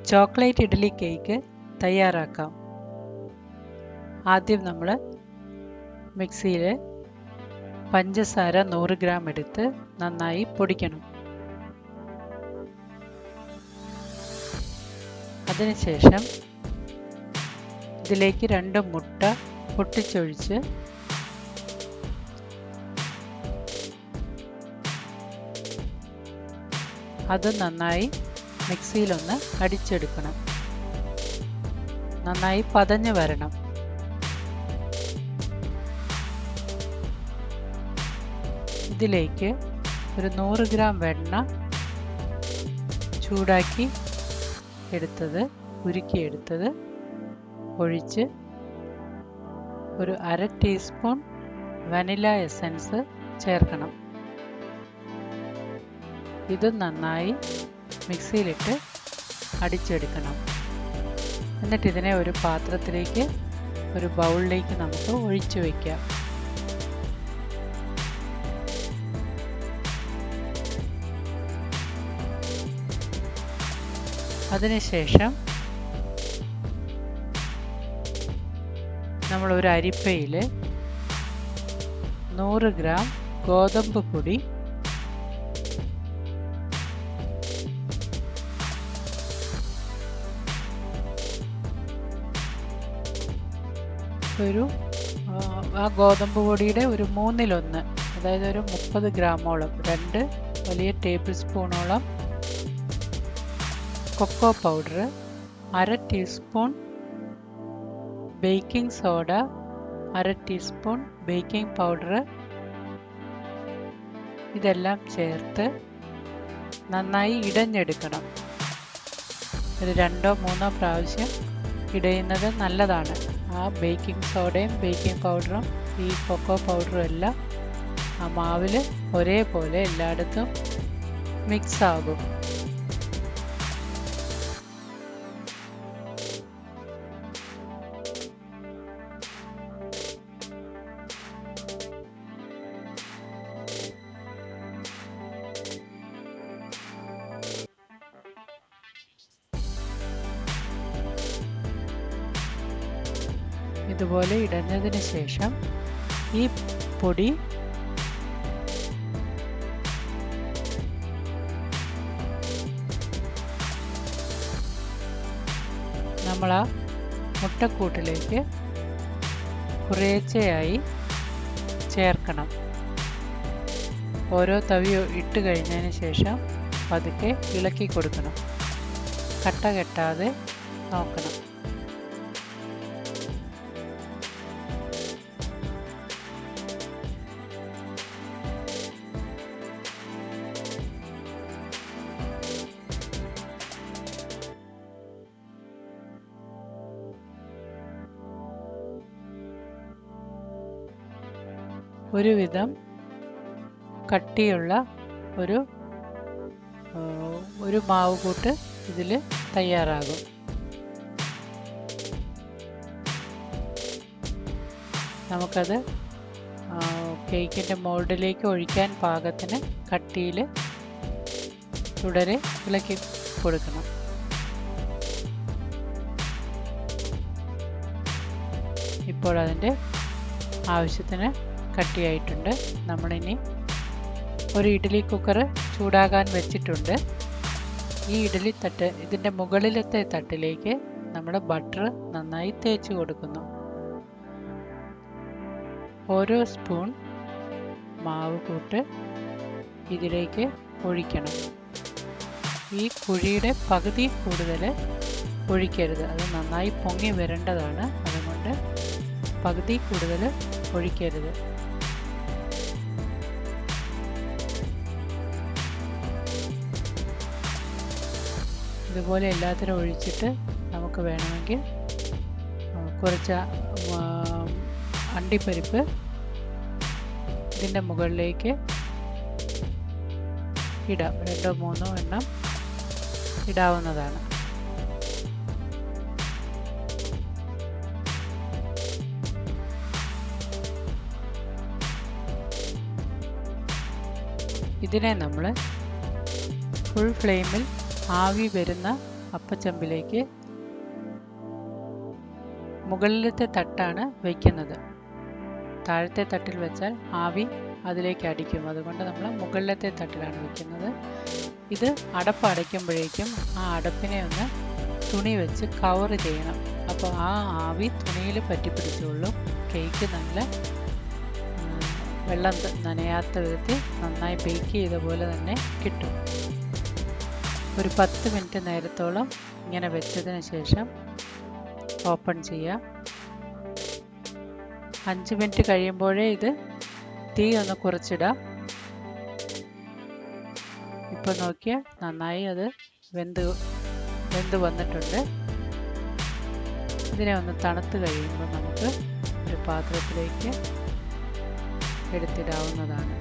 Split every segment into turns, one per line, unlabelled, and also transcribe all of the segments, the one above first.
Chocolate idli cake തയ്യാറാക്കാം. ആദ്യം നമ്മൾ മിക്സിയിൽ പഞ്ചസാര 100 ഗ്രാം എടുത്ത് നന്നായി പൊടിക്കണം. അതിനുശേഷം ഇതിലേക്ക് 2 മുട്ട പൊട്ടിച്ചൊഴിച്ച് അത് നന്നായി മിക്സിയിലൊന്ന് അടിച്ചെടുക്കണം. നന്നായി പതഞ്ഞ് വരണം. ഇതിലേക്ക് ഒരു 100 ഗ്രാം വെണ്ണ ചൂടാക്കി എടുത്തത് ഉരുക്കിയെടുത്തത് ഒഴിച്ച് ഒരു 1/2 ടീസ്പൂൺ വനില എസൻസ് ചേർക്കണം. ഇത് നന്നായി മിക്സിയിലിട്ട് അടിച്ചെടുക്കണം. എന്നിട്ട് ഇതിനെ ഒരു പാത്രത്തിലേക്ക് ഒരു ബൗളിലേക്ക് നമുക്ക് ഒഴിച്ചു വയ്ക്കാം. അതിനുശേഷം നമ്മൾ ഒരു അരിപ്പയിൽ 100 ഗ്രാം ഗോതമ്പ് പൊടി ആ ഗോതമ്പ് പൊടിയുടെ ഒരു 1/3, അതായത് ഒരു 30 ഗ്രാമോളം, 2 വലിയ ടേബിൾ സ്പൂണോളം cocoa powder, 1/2 teaspoon baking soda, 1/2 teaspoon baking powder, ഇതെല്ലാം ചേർത്ത് നന്നായി ഇടഞ്ഞെടുക്കണം. ഒരു 2-3 പ്രാവശ്യം ഇടയുന്നത് നല്ലതാണ്. ആ ബേക്കിംഗ് സോഡയും ബേക്കിംഗ് പൗഡറും ഈ കൊക്കോ പൗഡറും എല്ലാം ആ മാവിൽ ഒരേപോലെ എല്ലായിടത്തും മിക്സ് ആകും. ഇതുപോലെ ഇടഞ്ഞതിന് ശേഷം ഈ പൊടി നമ്മൾ ആ മുട്ടക്കൂട്ടിലേക്ക് കുറേശ്ശെയായി ചേർക്കണം. ഓരോ തവി ഇട്ട് കഴിഞ്ഞതിന് ശേഷം പതുക്കെ ഇളക്കി കൊടുക്കണം. കട്ട കെട്ടാതെ നോക്കണം. ഒരുവിധം കട്ടിയുള്ള ഒരു മാവ് കൂട്ട് ഇതിൽ തയ്യാറാകും. നമുക്കത് കേക്കിൻ്റെ മോൾഡിലേക്ക് ഒഴിക്കാൻ പാകത്തിന് കട്ടിയിൽ തുടരെ ഇളക്കി കൊടുക്കണം. ഇപ്പോൾ അതിൻ്റെ ആവശ്യത്തിന് കട്ടിയായിട്ടുണ്ട്. നമ്മളിനി ഒരു ഇഡ്ഡലി കുക്കർ ചൂടാകാൻ വെച്ചിട്ടുണ്ട്. ഈ ഇഡ്ഡലി തട്ട്, ഇതിൻ്റെ മുകളിലത്തെ തട്ടിലേക്ക് നമ്മൾ ബട്ടർ നന്നായി തേച്ച് കൊടുക്കുന്നു. ഓരോ സ്പൂൺ മാവ് കൂട്ട് ഇതിലേക്ക് ഒഴിക്കണം. ഈ കുഴിയുടെ പകുതി കൂടുതൽ ഒഴിക്കരുത്. അത് നന്നായി പൊങ്ങി വരേണ്ടതാണ്. അതുകൊണ്ട് പകുതി കൂടുതൽ ഒഴിക്കരുത്. ഇതുപോലെ എല്ലാത്തിനും ഒഴിച്ചിട്ട് നമുക്ക് വേണമെങ്കിൽ കുറച്ച് അണ്ടിപ്പരിപ്പ് ഇതിൻ്റെ മുകളിലേക്ക് ഇടാം. 2-3 എണ്ണം ഇടാവുന്നതാണ്. ഇതിനെ നമ്മൾ ഫുൾ ഫ്ലെയിമിൽ ആവി വരുന്ന അപ്പച്ചമ്പിലേക്ക് മുകളിലത്തെ തട്ടാണ് വയ്ക്കുന്നത്. താഴത്തെ തട്ടിൽ വെച്ചാൽ ആവി അതിലേക്ക് അടിക്കും. അതുകൊണ്ട് നമ്മൾ മുകളിലത്തെ തട്ടിലാണ് വയ്ക്കുന്നത്. ഇത് അടപ്പ് അടയ്ക്കുമ്പോഴേക്കും ആ അടപ്പിനെ ഒന്ന് തുണി വെച്ച് കവർ ചെയ്യണം. അപ്പോൾ ആ ആവി തുണിയിൽ പറ്റിപ്പിടിച്ചുകൊള്ളും. കേക്ക് നല്ല വെള്ളം നനയാത്ത വിധത്തിൽ നന്നായി ബേക്ക് ചെയ്ത പോലെ തന്നെ കിട്ടും. ഒരു 10 മിനിറ്റ് നേരത്തോളം ഇങ്ങനെ വെച്ചതിന് ശേഷം ഓപ്പൺ ചെയ്യാം. 5 മിനിറ്റ് കഴിയുമ്പോഴേ ഇത് തീ ഒന്ന് കുറച്ചിടാം. ഇപ്പോൾ നോക്കിയാൽ നന്നായി അത് വെന്ത് വന്നിട്ടുണ്ട്. ഇതിനെ ഒന്ന് തണുത്ത് കഴിയുമ്പോൾ നമുക്ക് ഒരു പാത്രത്തിലേക്ക് എടുത്തിടാവുന്നതാണ്.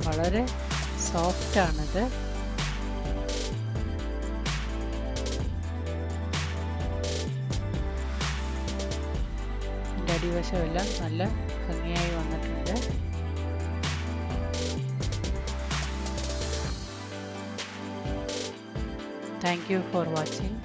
വളരെ സോഫ്റ്റാണിത്. ഇതിൻ്റെ അടിവശമെല്ലാം നല്ല ഭംഗിയായി വന്നിട്ടുണ്ട്. Thank you for watching.